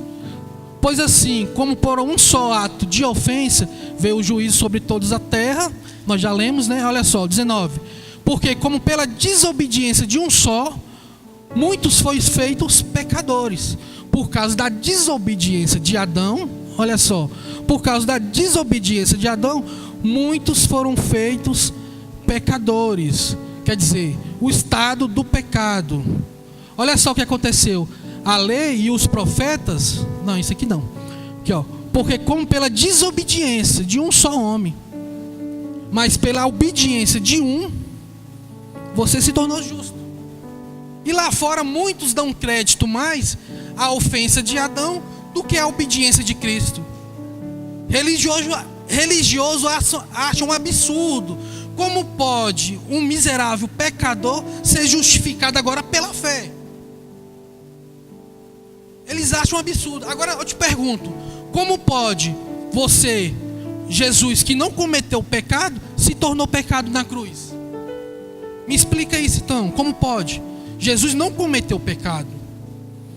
Pois assim, como por um só ato de ofensa veio o juízo sobre todos a terra, nós já lemos, né? Olha só, 19. Porque como pela desobediência de um só, muitos foram feitos pecadores. Por causa da desobediência de Adão, olha só, por causa da desobediência de Adão, muitos foram feitos pecadores. Quer dizer, o estado do pecado. Olha só o que aconteceu. A lei e os profetas, não, isso aqui não. Aqui, ó. Porque como pela desobediência de um só homem, mas pela obediência de um, você se tornou justo. E lá fora muitos dão crédito mais à ofensa de Adão do que à obediência de Cristo. Religioso acha um absurdo. Como pode um miserável pecador ser justificado agora pela fé? Eles acham um absurdo. Agora eu te pergunto, como pode você, Jesus, que não cometeu pecado, se tornou pecado na cruz? Me explica isso então, como pode? Jesus não cometeu pecado.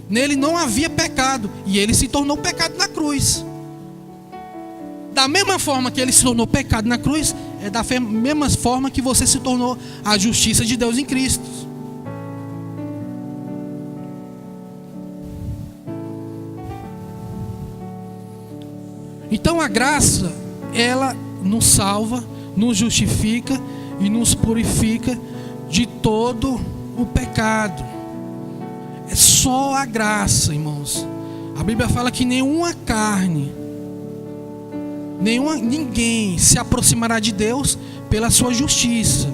Nele não havia pecado e ele se tornou pecado na cruz. Da mesma forma que ele se tornou pecado na cruz, é da mesma forma que você se tornou a justiça de Deus em Cristo. Então a graça, ela nos salva, nos justifica e nos purifica de todo o pecado. É só a graça, irmãos. A Bíblia fala que nenhuma carne, ninguém se aproximará de Deus pela sua justiça.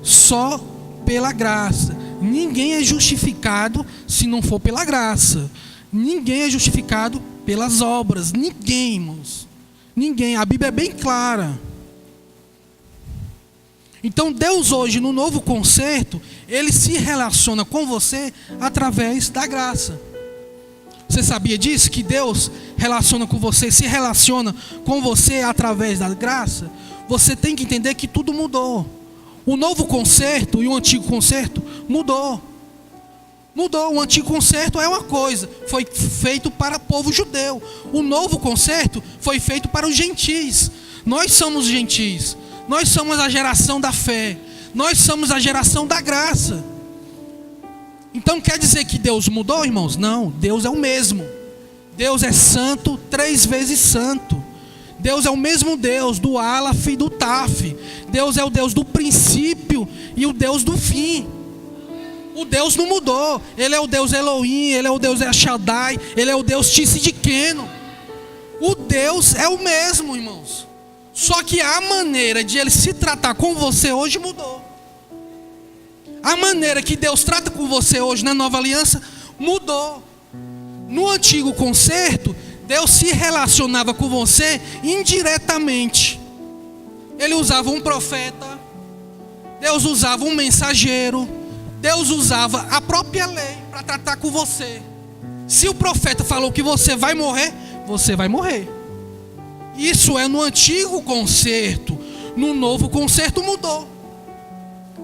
Só pela graça. Ninguém é justificado se não for pela graça. Ninguém é justificado pelas obras. Ninguém, irmãos. Ninguém. A Bíblia é bem clara. Então Deus hoje, no novo concerto, Ele se relaciona com você através da graça. Você sabia disso? Que Deus relaciona com você, se relaciona com você através da graça? Você tem que entender que tudo mudou. O novo concerto e o antigo concerto mudou. Mudou. O antigo concerto é uma coisa, foi feito para o povo judeu. O novo concerto foi feito para os gentis. Nós somos gentis. Nós somos a geração da fé. Nós somos a geração da graça. Então quer dizer que Deus mudou, irmãos? Não, Deus é o mesmo. Deus é santo, 3 vezes santo. Deus é o mesmo Deus do Aleph e do Taf. Deus é o Deus do princípio e o Deus do fim. O Deus não mudou. Ele é o Deus Elohim, Ele é o Deus El Shaddai, Ele é o Deus Tsidkenu. O Deus é o mesmo, irmãos. Só que a maneira de Ele se tratar com você hoje mudou. A maneira que Deus trata com você hoje na nova aliança mudou. No antigo concerto, Deus se relacionava com você indiretamente. Ele usava um profeta, Deus usava um mensageiro, Deus usava a própria lei para tratar com você. Se o profeta falou que você vai morrer, você vai morrer. Isso é no antigo concerto. No novo concerto mudou.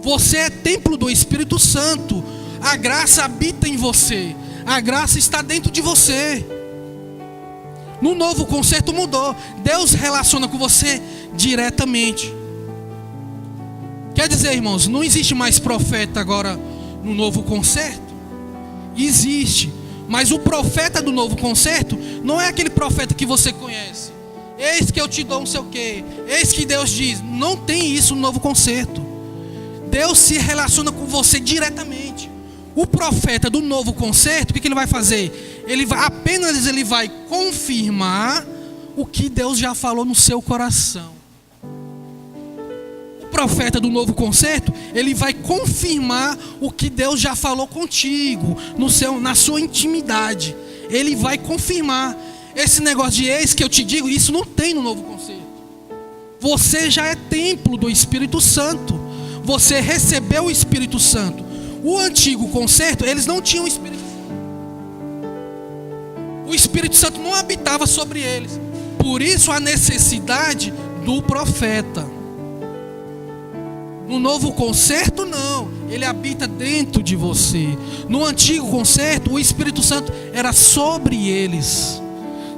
Você é templo do Espírito Santo. A graça habita em você. A graça está dentro de você. No novo concerto mudou. Deus relaciona com você diretamente. Quer dizer, irmãos, não existe mais profeta agora no novo concerto? Existe. Mas o profeta do novo concerto não é aquele profeta que você conhece. Eis que eu te dou não sei o quê. Eis que Deus diz. Não tem isso no novo concerto. Deus se relaciona com você diretamente. O profeta do novo concerto, o que ele vai fazer? Ele vai confirmar o que Deus já falou no seu coração. O profeta do novo concerto, ele vai confirmar o que Deus já falou contigo, na sua intimidade. Ele vai confirmar. Esse negócio de eis que eu te digo, isso não tem no novo concerto. Você já é templo do Espírito Santo. Você recebeu o Espírito Santo. O antigo concerto, eles não tinham o Espírito Santo. O Espírito Santo não habitava sobre eles. Por isso a necessidade do profeta. No novo concerto não, ele habita dentro de você. No antigo concerto, o Espírito Santo era sobre eles,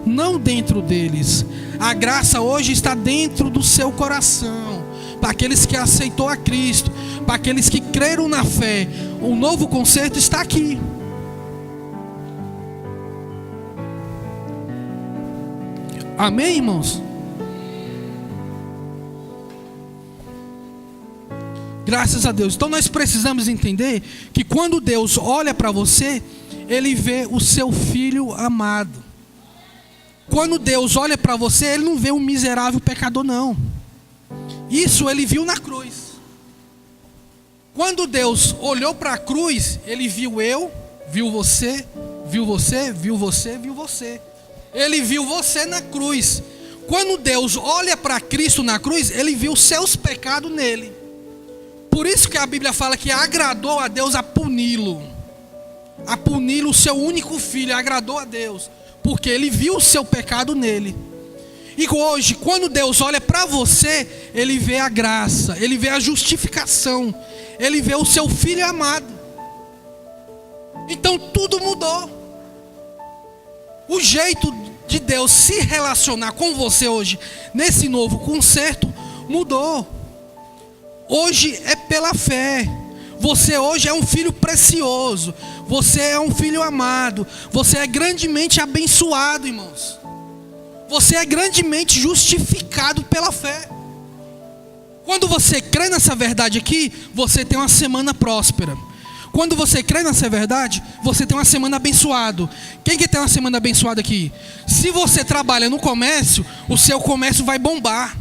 não dentro deles. A graça hoje está dentro do seu coração. Para aqueles que aceitou a Cristo, para aqueles que creram na fé, o novo concerto está aqui. Amém, irmãos? Graças a Deus. Então nós precisamos entender que quando Deus olha para você, Ele vê o seu filho amado. Quando Deus olha para você, Ele não vê um miserável pecador, não. Isso Ele viu na cruz. Quando Deus olhou para a cruz, Ele viu eu, viu você, viu você, viu você, viu você. Ele viu você na cruz. Quando Deus olha para Cristo na cruz, Ele viu os seus pecados nele. Por isso que a Bíblia fala que agradou a Deus a puni-lo. A puni-lo, o seu único filho, agradou a Deus. Porque Ele viu o seu pecado nele. E hoje, quando Deus olha para você, Ele vê a graça, Ele vê a justificação, Ele vê o seu filho amado. Então tudo mudou. O jeito de Deus se relacionar com você hoje, nesse novo concerto, mudou. Hoje é pela fé. Você hoje é um filho precioso. Você é um filho amado. Você é grandemente abençoado, irmãos. Você é grandemente justificado pela fé. Quando você crê nessa verdade aqui, você tem uma semana próspera. Quando você crê nessa verdade, você tem uma semana abençoada. Quem que tem uma semana abençoada aqui? Se você trabalha no comércio, o seu comércio vai bombar.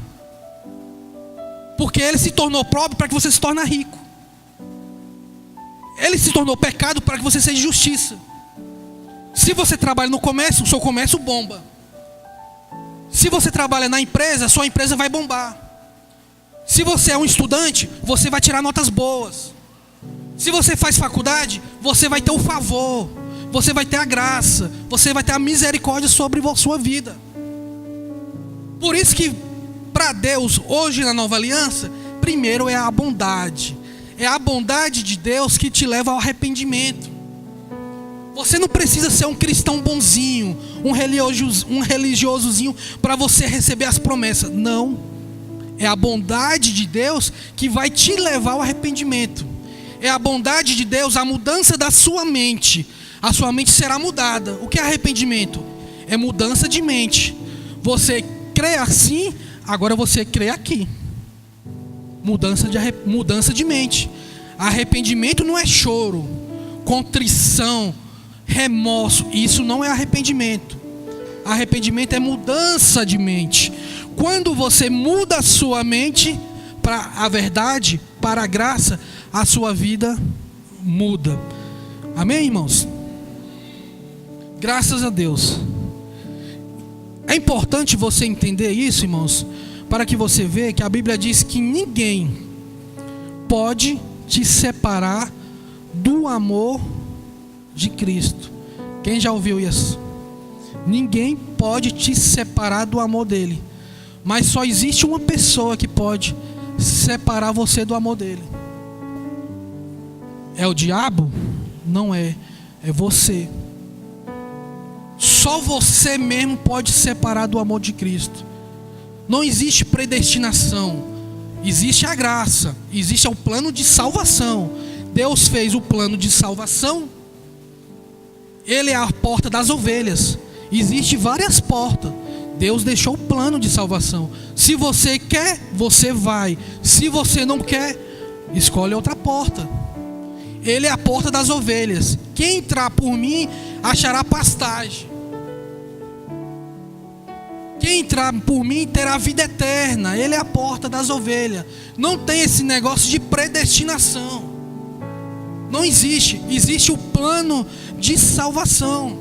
Porque ele se tornou pobre para que você se torne rico. Ele se tornou pecado para que você seja justiça. Se você trabalha no comércio, o seu comércio bomba. Se você trabalha na empresa, a sua empresa vai bombar. Se você é um estudante, você vai tirar notas boas. Se você faz faculdade, você vai ter o favor, você vai ter a graça, você vai ter a misericórdia sobre a sua vida. Por isso que para Deus, hoje na nova aliança, primeiro é a bondade. É a bondade de Deus que te leva ao arrependimento. Você não precisa ser um cristão bonzinho, um religiosozinho para você receber as promessas. Não. É a bondade de Deus que vai te levar ao arrependimento. É a bondade de Deus, a mudança da sua mente. A sua mente será mudada. O que é arrependimento? É mudança de mente. Você crê assim, agora você crê aqui. Mudança de mente. Arrependimento não é choro, contrição, remorso. Isso não é arrependimento. Arrependimento é mudança de mente. Quando você muda a sua mente para a verdade, para a graça, a sua vida muda. Amém, irmãos? Graças a Deus. É importante você entender isso, irmãos, para que você veja que a Bíblia diz que ninguém pode te separar do amor de Cristo. Quem já ouviu isso? Ninguém pode te separar do amor dele. Mas só existe uma pessoa que pode separar você do amor dele. É o diabo? Não é. É você. Só você mesmo pode separar do amor de Cristo. Não existe predestinação. Existe a graça. Existe o plano de salvação. Deus fez o plano de salvação. Ele é a porta das ovelhas. Existem várias portas. Deus deixou o plano de salvação. Se você quer, você vai. Se você não quer, escolhe outra porta. Ele é a porta das ovelhas. Quem entrar por mim achará pastagem. Quem entrar por mim terá vida eterna. Ele é a porta das ovelhas. Não tem esse negócio de predestinação. Não existe. Existe o plano de salvação.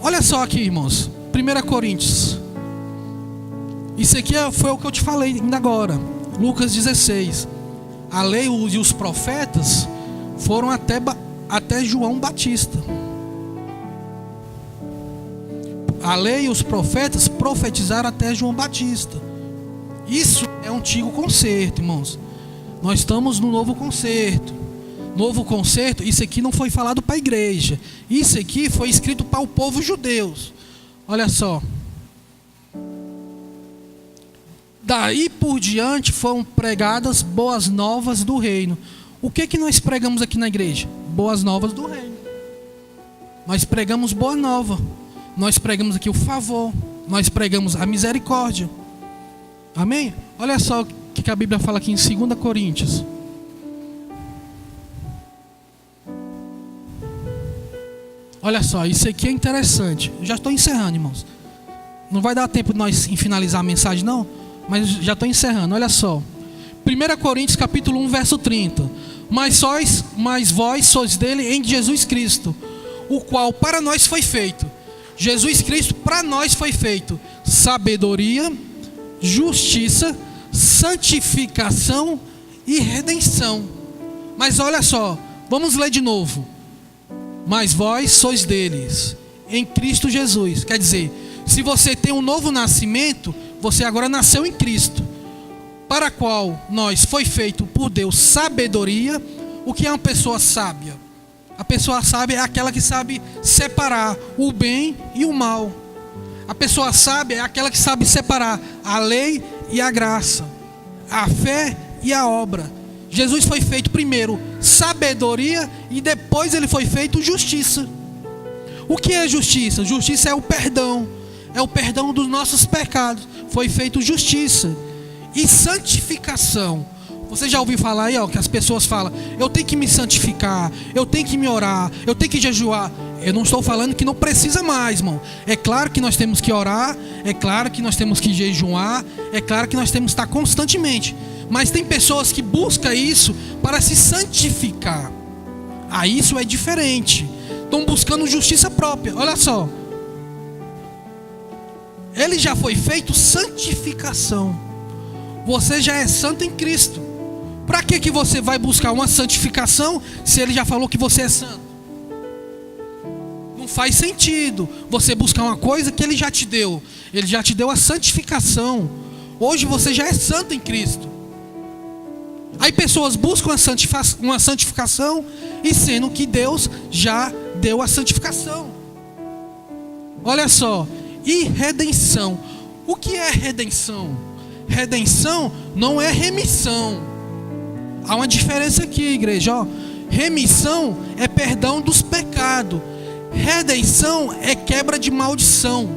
Olha só aqui, irmãos. 1 Coríntios. Isso aqui foi o que eu te falei ainda agora. Lucas 16. A lei e os profetas foram até João Batista. A lei e os profetas profetizaram até João Batista. Isso é um antigo concerto, irmãos. Nós estamos no novo concerto. Novo concerto, isso aqui não foi falado para a igreja. Isso aqui foi escrito para o povo judeu. Olha só. Daí por diante foram pregadas boas novas do reino. O que nós pregamos aqui na igreja? Boas novas do reino. Nós pregamos boa nova. Nós pregamos aqui o favor. Nós pregamos a misericórdia. Amém? Olha só o que a Bíblia fala aqui em 2 Coríntios. Olha só, isso aqui é interessante. Eu já estou encerrando, irmãos. Não vai dar tempo de nós finalizar a mensagem, não. Mas já estou encerrando, olha só. 1 Coríntios capítulo 1, verso 30. Mas vós sois dele em Jesus Cristo, o qual para nós foi feito. Jesus Cristo para nós foi feito sabedoria, justiça, santificação e redenção. Mas olha só, vamos ler de novo. Mas vós sois deles em Cristo Jesus. Quer dizer, se você tem um novo nascimento, você agora nasceu em Cristo, para a qual nós foi feito por Deus sabedoria. O que é uma pessoa sábia? A pessoa sábia é aquela que sabe separar o bem e o mal. A pessoa sábia é aquela que sabe separar a lei e a graça, a fé e a obra. Jesus foi feito primeiro sabedoria e depois ele foi feito justiça. O que é justiça? Justiça é o perdão. É o perdão dos nossos pecados. Foi feito justiça. E santificação. Você já ouviu falar aí, que as pessoas falam: eu tenho que me santificar, eu tenho que me orar, eu tenho que jejuar. Eu não estou falando que não precisa mais, irmão. É claro que nós temos que orar, é claro que nós temos que jejuar, é claro que nós temos que estar constantemente. Mas tem pessoas que buscam isso para se santificar. Isso é diferente. Estão buscando justiça própria. Olha só. Ele já foi feito santificação. Você já é santo em Cristo. Para que você vai buscar uma santificação se ele já falou que você é santo? Não faz sentido você buscar uma coisa que ele já te deu. Ele já te deu a santificação. Hoje você já é santo em Cristo. Aí pessoas buscam uma santificação e sendo que Deus já deu a santificação. Olha só. E redenção. O que é redenção? Redenção não é remissão. Há uma diferença aqui, igreja. Remissão é perdão dos pecados. Redenção é quebra de maldição.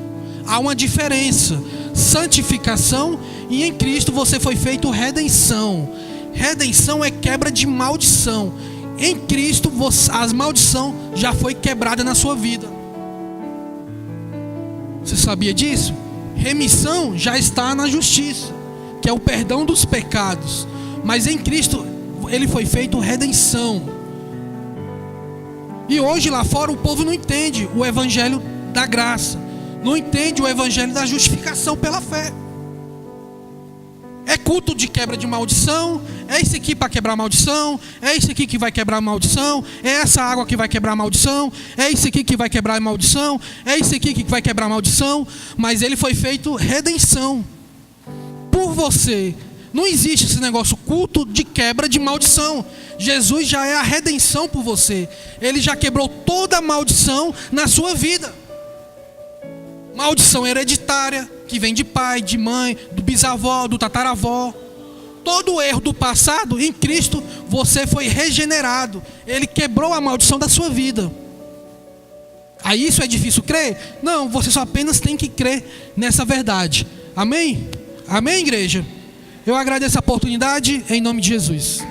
Há uma diferença. Santificação e em Cristo você foi feito redenção. Redenção é quebra de maldição. Em Cristo as maldição já foi quebrada na sua vida. Você sabia disso? Remissão já está na justiça, que é o perdão dos pecados. Mas em Cristo ele foi feito redenção. E hoje lá fora o povo não entende o evangelho da graça. não entende o evangelho da justificação pela fé. É culto de quebra de maldição, é esse aqui para quebrar a maldição, é esse aqui que vai quebrar a maldição, é essa água que vai quebrar a maldição, é esse aqui que vai quebrar a maldição, é esse aqui que vai quebrar a maldição. Mas ele foi feito redenção por você. Não existe esse negócio culto de quebra de maldição. Jesus já é a redenção por você. Ele já quebrou toda a maldição na sua vida. Maldição hereditária, que vem de pai, de mãe, do bisavó, do tataravó. Todo o erro do passado, em Cristo, você foi regenerado. Ele quebrou a maldição da sua vida. Aí isso é difícil crer? Não, você só apenas tem que crer nessa verdade. Amém? Amém, igreja? Eu agradeço a oportunidade em nome de Jesus.